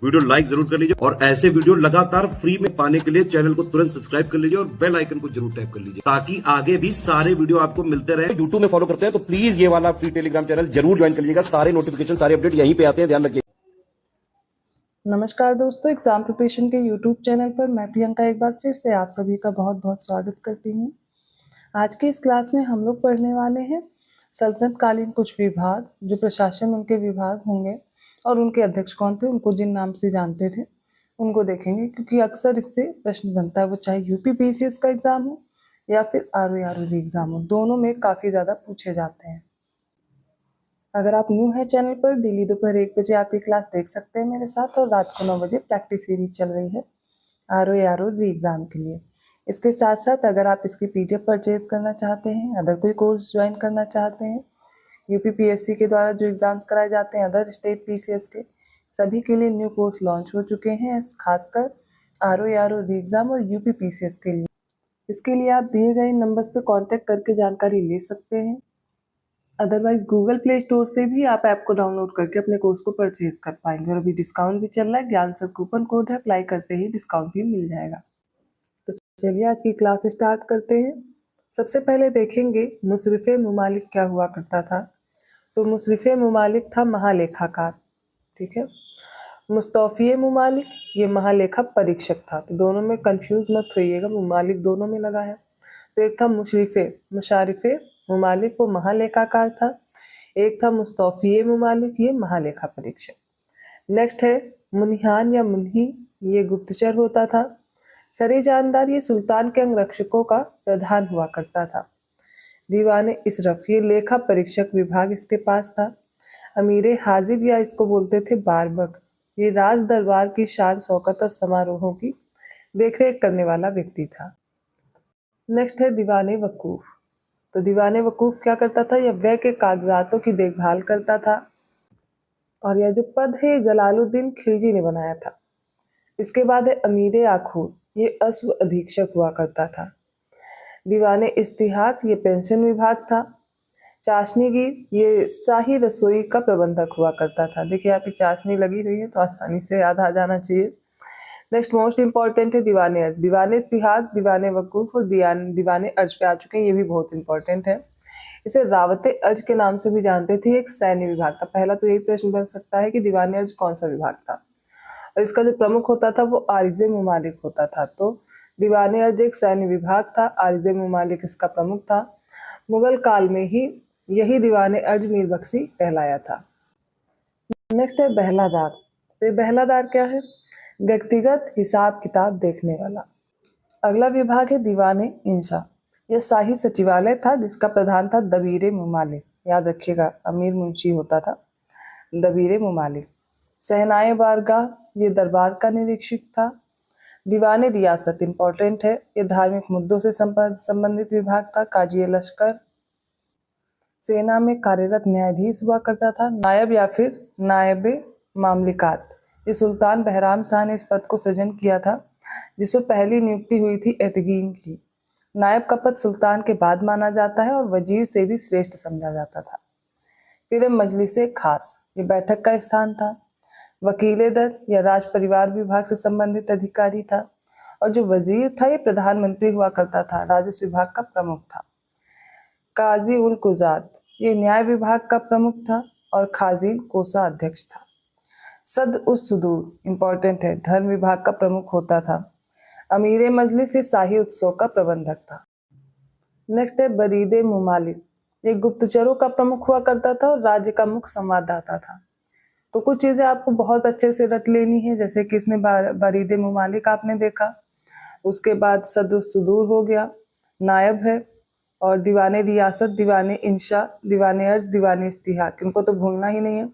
Video like जरूर कर लीजिए और ऐसे वीडियो लगातार फ्री में पाने के लिए चैनल को तुरंत सब्सक्राइब कर लीजिए और बेल आइकन को जरूर टैप कर लीजिए ताकि आगे भी सारे वीडियो आपको मिलते रहे। यूट्यूब में फॉलो करते हैं तो प्लीज ये वाला फ्री टेलीग्राम चैनल जरूर ज्वाइन कर लीजिएगा। सारे नोटिफिकेशन सारे अपडेट यहीं पे आते हैं, ध्यान रखिए। नमस्कार दोस्तों, एग्जाम प्रिपरेशन के यूट्यूब चैनल पर मैं प्रियंका एक बार फिर से आप सभी का बहुत बहुत स्वागत करती हूँ। आज के इस क्लास में हम लोग पढ़ने वाले हैं सल्तनत कालीन कुछ विभाग, जो प्रशासन उनके विभाग होंगे और उनके अध्यक्ष कौन थे, उनको जिन नाम से जानते थे उनको देखेंगे, क्योंकि अक्सर इससे प्रश्न बनता है, वो चाहे यूपी पीसीएस का एग्जाम हो या फिर आरओ एग्जाम हो, दोनों में काफ़ी ज़्यादा पूछे जाते हैं। अगर आप न्यू है चैनल पर, डेली दोपहर 1 बजे आप ये क्लास देख सकते हैं मेरे साथ, और रात को 9 बजे प्रैक्टिस सीरीज चल रही है आरओ एग्जाम के लिए। इसके साथ साथ अगर आप इसकी पीडीएफ परचेज करना चाहते हैं, अदर कोई कोर्स ज्वाइन करना चाहते हैं, यूपीपीएससी के द्वारा जो एग्जाम्स कराए जाते हैं अदर स्टेट पीसीएस के, सभी के लिए न्यू कोर्स लॉन्च हो चुके हैं, खासकर आरओ एग्जाम और यूपीपीसीएस के लिए। इसके लिए आप दिए गए नंबर्स पर कॉन्टैक्ट करके जानकारी ले सकते हैं। अदरवाइज गूगल प्ले स्टोर से भी आप ऐप को डाउनलोड करके अपने कोर्स को परचेज कर पाएंगे। और अभी डिस्काउंट भी चल रहा है, ज्ञान सर कूपन कोड है, अप्लाई करते ही डिस्काउंट भी मिल जाएगा। तो चलिए आज की क्लास स्टार्ट करते हैं। सबसे पहले देखेंगे मुशर्रिफ़े मुमालिक क्या हुआ करता था। तो मुशर्रिफ़े मुमालिक था महालेखाकार, ठीक है। मुस्तौफ़ी मुमालिक ये महालेखा परीक्षक था, तो दोनों में कंफ्यूज मत होइएगा, मुमालिक दोनों में लगा है। तो एक था मुशारिफ़े मुमालिक, वो महालेखाकार था। एक था मुस्तौफ़ी मुमालिक, ये महालेखा परीक्षक। नेक्स्ट है मुनिहान या मुन्ही, ये गुप्तचर होता था। सरे जानदार ये सुल्तान के अंगरक्षकों का प्रधान हुआ करता था। दीवाने इसरफ ये लेखा परीक्षक विभाग इसके पास था। अमीरे हाजिब या इसको बोलते थे बारबक, ये राज दरबार की शान शौकत और समारोहों की देखरेख करने वाला व्यक्ति था। नेक्स्ट है दीवाने वकूफ। तो दीवाने वकूफ क्या करता था, यह व्यय के कागजातों की देखभाल करता था। और यह जो पद है जलालुद्दीन खिलजी ने बनाया था। इसके बाद है अमीरे आखूर, ये अश्व अधीक्षक हुआ करता था। दीवाने इस्तिहाक ये पेंशन विभाग था। चाशनीगीर ये शाही रसोई का प्रबंधक हुआ करता था। देखिए यहाँ पे चाशनी लगी हुई है तो आसानी से याद आ जाना चाहिए। नेक्स्ट मोस्ट इंपॉर्टेंट है दीवाने अर्ज। दीवाने इस्तिहाक, दीवाने वकूफ और दीवाने अर्ज पे आ चुके हैं, ये भी बहुत इंपॉर्टेंट है। इसे रावते अर्ज के नाम से भी जानते थे, एक सैन्य विभाग था। पहला तो यही प्रश्न बन सकता है कि दीवाने अर्ज कौन सा विभाग था, और इसका जो प्रमुख होता था वो आरिज़े मुमालिक होता था। तो दीवाने अर्ज एक सैन्य विभाग था, आरिज़े मुमालिक इसका प्रमुख था। मुगल काल में ही यही दीवाने अर्ज मीर बख्शी कहलाया था। नेक्स्ट है बहलादार। तो बहलादार क्या है, व्यक्तिगत हिसाब किताब देखने वाला। अगला विभाग है दीवाने इंशा, यह शाही सचिवालय था जिसका प्रधान था दबीरे मुमालिक। याद रखिएगा, अमीर मुंशी होता था दबीरे मुमालिक। सहनाए बारगाह ये दरबार का निरीक्षक था। दीवाने रियासत इंपॉर्टेंट है, ये धार्मिक मुद्दों से संबंधित विभाग था। काजी लश्कर सेना में कार्यरत न्यायाधीश हुआ करता था। नायब या फिर नायब मामलिकात, ये सुल्तान बहराम शाह ने इस पद को सृजन किया था, जिसमें पहली नियुक्ति हुई थी एतगीन की। नायब का पद सुल्तान के बाद माना जाता है और वजीर से भी श्रेष्ठ समझा जाता था। फिर मजलिसे खास, ये बैठक का स्थान था। वकीले दर या राज परिवार विभाग से संबंधित अधिकारी था। और जो वजीर था ये प्रधानमंत्री हुआ करता था, राजस्व विभाग का प्रमुख था। काजी उल कुजात ये न्याय विभाग का प्रमुख था और खाजी कोषा अध्यक्ष था। सद उस सुदूर इंपॉर्टेंट है, धर्म विभाग का प्रमुख होता था। अमीर मजलिस ये शाही उत्सव का प्रबंधक था। नेक्स्ट है बरीदे मुमालिक, ये गुप्तचरों का प्रमुख हुआ करता था और राज्य का मुख्य संवाददाता था। तो कुछ चीजें आपको बहुत अच्छे से रट लेनी है, जैसे कि इसमें बरीदे मुमालिक आपने देखा, उसके बाद सद उस सुदूर हो गया, नायब है, और दीवाने रियासत, दीवाने इंशा, दीवाने अर्ज, दीवाने इस्तिहाक, इनको तो भूलना ही नहीं है।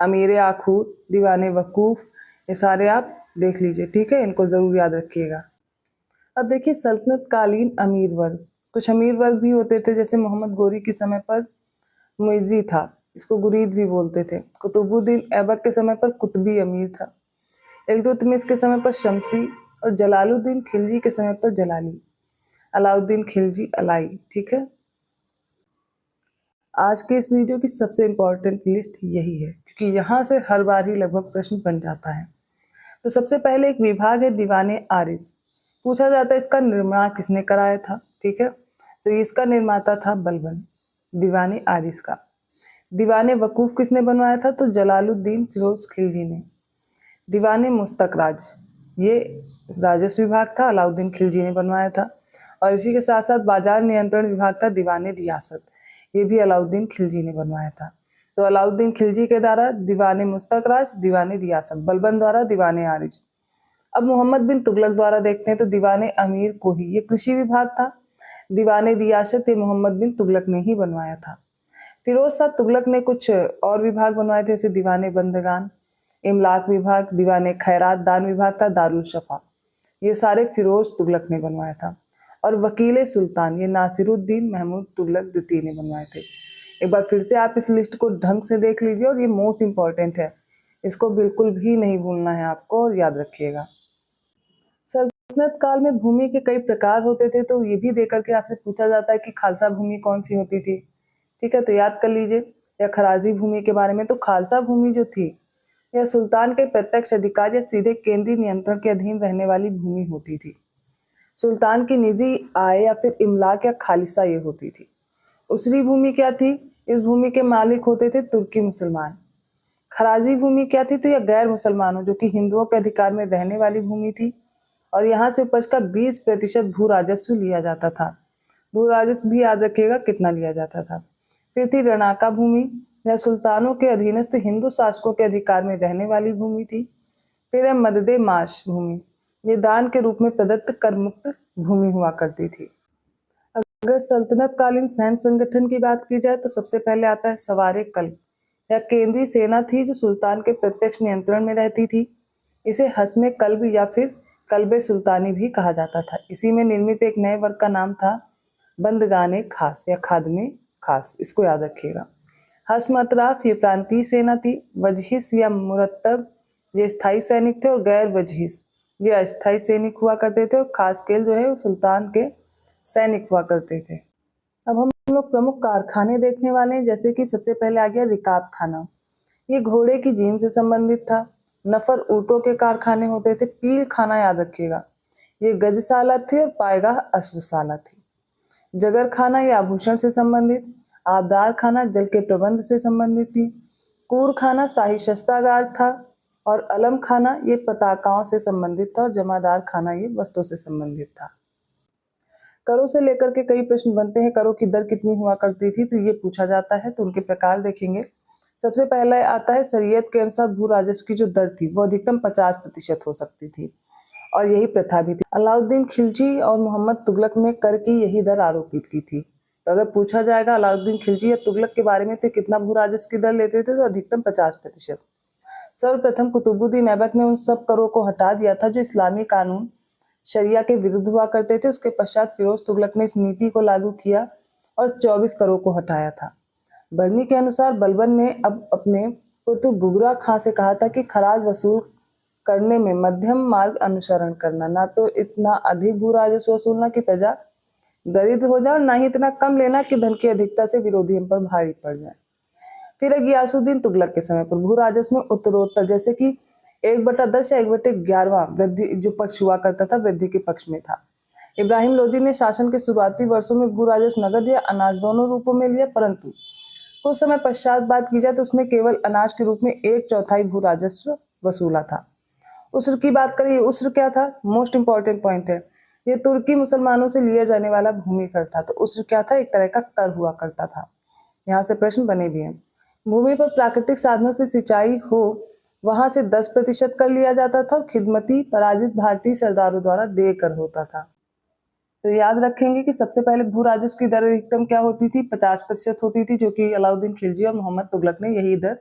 अमीर आखूर, दीवाने वकूफ, ये सारे आप देख लीजिए, ठीक है, इनको ज़रूर याद रखिएगा। अब देखिए सल्तनत कालीन अमीर वर्ग, कुछ अमीर वर्ग भी होते थे, जैसे मोहम्मद गोरी के समय पर मुइज़्ज़ी था, इसको गुरीद भी बोलते थे। कुतुबुद्दीन ऐबक के समय पर कुतुबी अमीर था। इल्तुतमिश के समय पर शमसी, और जलालुद्दीन खिलजी के समय पर जलाली। अलाउद्दीन खिलजी अलाई, ठीक है। आज के इस वीडियो की सबसे इम्पोर्टेंट लिस्ट यही है, क्योंकि यहाँ से हर बार ही लगभग प्रश्न बन जाता है। तो सबसे पहले एक विभाग है दीवाने आरिस। पूछा जाता है इसका निर्माण किसने कराया था, ठीक है। तो इसका निर्माता था बलबन, दीवाने आरिस का। दीवाने वकूफ किसने बनवाया था, तो जलालुद्दीन फिरोज खिलजी ने। दीवाने मुस्तकराज, ये राजस्व विभाग था, अलाउद्दीन खिलजी ने बनवाया था। और इसी के साथ साथ बाजार नियंत्रण विभाग था दीवाने रियासत, ये भी अलाउद्दीन खिलजी ने बनवाया था। तो अलाउद्दीन खिलजी के द्वारा दीवाने मुस्तकराज, दीवाने रियासत, बलबन द्वारा दीवाने आरिज। अब मोहम्मद बिन तुगलक द्वारा देखते हैं तो दीवाने अमीर कोही, ये कृषि विभाग था। दीवाने रियासत ये मोहम्मद बिन तुगलक ने ही बनवाया था। फिरोज शाह तुगलक ने कुछ और विभाग बनवाए थे, जैसे दीवाने बंदगान, इमलाक विभाग, दीवाने खैरात दान विभाग था दारुल शफा, ये सारे फिरोज तुगलक ने बनवाया था। और वकील सुल्तान ये नासिरुद्दीन महमूद तुगलक द्वितीय ने बनवाए थे। एक बार फिर से आप इस लिस्ट को ढंग से देख लीजिए और ये मोस्ट इंपॉर्टेंट है, इसको बिल्कुल भी नहीं भूलना है आपको और याद रखिएगा। सल्तनत काल में भूमि के कई प्रकार होते थे, तो ये भी देख करके आपसे पूछा जाता है कि खालसा भूमि कौन सी होती थी, ठीक है। तो याद कर लीजिए। या खराजी भूमि के बारे में, तो खालसा भूमि जो थी यह सुल्तान के प्रत्यक्ष अधिकार या सीधे केंद्रीय नियंत्रण के अधीन रहने वाली भूमि होती थी। सुल्तान की निजी आय या फिर इमलाक या खालिसा ये होती थी। उसरी भूमि क्या थी, इस भूमि के मालिक होते थे तुर्की मुसलमान। खराजी भूमि क्या थी, तो यह गैर मुसलमानों जो कि हिंदुओं के अधिकार में रहने वाली भूमि थी और यहाँ से उपज का 20% भू राजस्व लिया जाता था। भू राजस्व भी याद रखिएगा कितना लिया जाता था। फिर थी रणाका भूमि, यह सुल्तानों के अधीनस्थ हिंदू शासकों के अधिकार में रहने वाली भूमि थी। फिर है मददे माश भूमि, ये दान के रूप में प्रदत्त कर मुक्त भूमि हुआ करती थी। अगर सल्तनत कालीन सैन्य संगठन की बात की जाए तो सबसे पहले आता है सवारे कल्ब, यह केंद्रीय सेना थी जो सुल्तान के प्रत्यक्ष नियंत्रण में रहती थी। इसे हस्मे कल्ब या फिर कल्बे सुल्तानी भी कहा जाता था। इसी में निर्मित एक नए वर्ग का नाम था बंदगाने खास या खादमे खास, इसको याद रखिएगा। हस्म अतराफ ये प्रांतीय सेना थी। वजहिस या मुरत्तब ये स्थायी सैनिक थे और गैर वजहिस ये अस्थायी सैनिक हुआ करते थे। और खास केल जो है वो सुल्तान के सैनिक हुआ करते थे। अब हम लोग प्रमुख कारखाने देखने वाले हैं, जैसे कि सबसे पहले आ गया रिकाब खाना, ये घोड़े की जीन से संबंधित था। नफर ऊँटों के कारखाने होते थे। पील खाना याद रखिएगा, ये गजशाला थी और पायगाह अश्वशाला थी। जगर खाना ये आभूषण से संबंधित। आबदार खाना जल के प्रबंध से संबंधित थी। कूर खाना शाही शस्त्रागार था। और अलम खाना ये पताकाओं से संबंधित था। और जमादार खाना ये वस्त्रों से संबंधित था। करों से लेकर के कई प्रश्न बनते हैं, करों की दर कितनी हुआ करती थी, तो ये पूछा जाता है। तो उनके प्रकार देखेंगे। सबसे पहला आता है शरीयत के अनुसार भू राजस्व की जो दर थी वो अधिकतम 50% हो सकती थी और यही प्रथा भी थी। अलाउद्दीन खिलजी और मोहम्मद तुगलक में कर की यही दर आरोपित की थी। तो अगर पूछा जाएगा अलाउद्दीन खिलजी या तुगलक के बारे में तो कितना भू राजस्व की दर लेते थे, तो अधिकतम 50%। सर्वप्रथम कुतुबुद्दीन ऐबक ने उन सब करों को हटा दिया था जो इस्लामी कानून शरिया के विरुद्ध हुआ करते थे। उसके पश्चात फिरोज तुगलक ने इस नीति को लागू किया और 24 करों को हटाया था। बरनी के अनुसार बलबन ने अब अपने पुत्र बुगरा खां से कहा था कि खराज वसूल करने में मध्यम मार्ग अनुसरण करना, ना तो इतना अधिक भू राजस्व वसूलना कि प्रजा दरिद्र हो जाए और ना ही इतना कम लेना कि धन की अधिकता से विरोधी हम पर भारी पड़ जाए। फिर गियासुद्दीन तुगलक के समय पर भू राजस्व में उत्तरोत्तर, जैसे कि 1/10 या 1/11 वृद्धि जो पक्ष हुआ करता था वृद्धि के पक्ष में था। इब्राहिम लोदी ने शासन के शुरुआती वर्षों में भू राजस्व नगद या अनाज दोनों रूपों में लिया, परंतु कुछ समय पश्चात बात की जाए तो उसने केवल अनाज के रूप में 1/4 भू राजस्व वसूला था। उस्र की बात करें, उस्र क्या था, मोस्ट इंपॉर्टेंट पॉइंट है। ये तुर्की मुसलमानों से लिया जाने वाला भूमि कर था। तो उस्र क्या था, एक तरह का कर हुआ करता था। यहाँ से प्रश्न बने भी हैं। भूमि पर प्राकृतिक साधनों से सिंचाई हो वहां से 10% कर लिया जाता था और खिदमती पराजित भारतीय सरदारों द्वारा देकर होता था। तो याद रखेंगे कि सबसे पहले भू राजस्व की दर अधिकतम क्या होती थी, 50% होती थी, जो कि अलाउद्दीन खिलजी और मोहम्मद तुगलक ने यही दर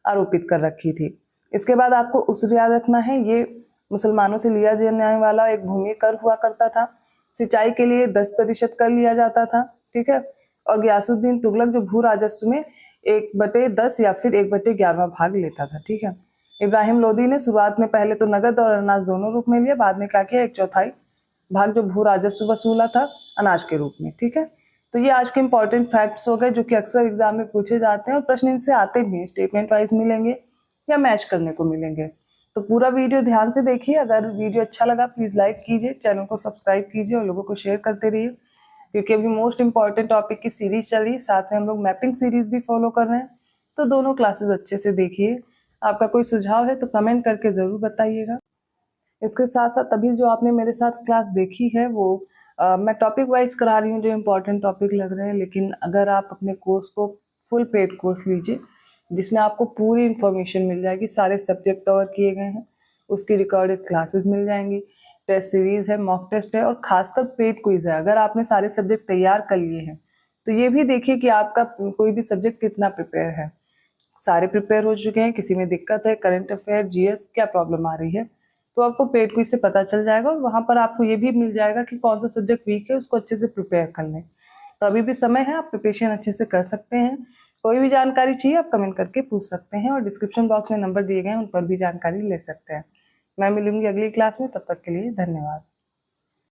आरोपित कर रखी थी। इसके बाद आपको उस्र याद रखना है, ये मुसलमानों से लिया जाने वाला एक भूमि कर हुआ करता था। सिंचाई के लिए 10% कर लिया जाता था, ठीक है। और गियासुद्दीन तुगलक जो भू राजस्व में 1/10 या फिर 1/11 भाग लेता था, ठीक है। इब्राहिम लोदी ने शुरुआत में पहले तो नगद और अनाज दोनों रूप में लिया, बाद में क्या किया, 1/4 भाग जो भू राजस्व वसूला था अनाज के रूप में, ठीक है। तो ये आज के इंपॉर्टेंट फैक्ट्स हो गए जो कि अक्सर एग्जाम में पूछे जाते हैं और प्रश्न इनसे आते भी हैं, स्टेटमेंट वाइज मिलेंगे या मैच करने को मिलेंगे। तो पूरा वीडियो ध्यान से देखिए। अगर वीडियो अच्छा लगा प्लीज़ लाइक कीजिए, चैनल को सब्सक्राइब कीजिए और लोगों को शेयर करते रहिए, क्योंकि अभी मोस्ट इंपॉर्टेंट टॉपिक की सीरीज चल रही है, साथ में हम लोग मैपिंग सीरीज भी फॉलो कर रहे हैं। तो दोनों क्लासेस अच्छे से देखिए। आपका कोई सुझाव है तो कमेंट करके ज़रूर बताइएगा। इसके साथ साथ अभी जो आपने मेरे साथ क्लास देखी है वो मैं टॉपिक वाइज करा रही हूँ, जो इम्पोर्टेंट टॉपिक लग रहे हैं। लेकिन अगर आप अपने कोर्स को फुल पेड कोर्स लीजिए, जिसमें आपको पूरी इन्फॉर्मेशन मिल जाएगी, सारे सब्जेक्ट कवर किए गए हैं, उसकी रिकॉर्डेड क्लासेस मिल जाएंगी, टेस्ट सीरीज है, मॉक टेस्ट है और खासकर पेड क्विज है। अगर आपने सारे सब्जेक्ट तैयार कर लिए हैं तो ये भी देखिए कि आपका कोई भी सब्जेक्ट कितना प्रिपेयर है। सारे प्रिपेयर हो चुके हैं, किसी में दिक्कत है, करंट अफेयर, जीएस, क्या प्रॉब्लम आ रही है, तो आपको पेड क्विज से पता चल जाएगा और वहाँ पर आपको ये भी मिल जाएगा कि कौन सा सब्जेक्ट वीक है, उसको अच्छे से प्रिपेयर कर लें। तो अभी भी समय है, आप प्रिपरेशन अच्छे से कर सकते हैं। कोई भी जानकारी चाहिए आप कमेंट करके पूछ सकते हैं और डिस्क्रिप्शन बॉक्स में नंबर दिए गए हैं, उन पर भी जानकारी ले सकते हैं। मैं मिलूंगी अगली क्लास में, तब तक के लिए धन्यवाद।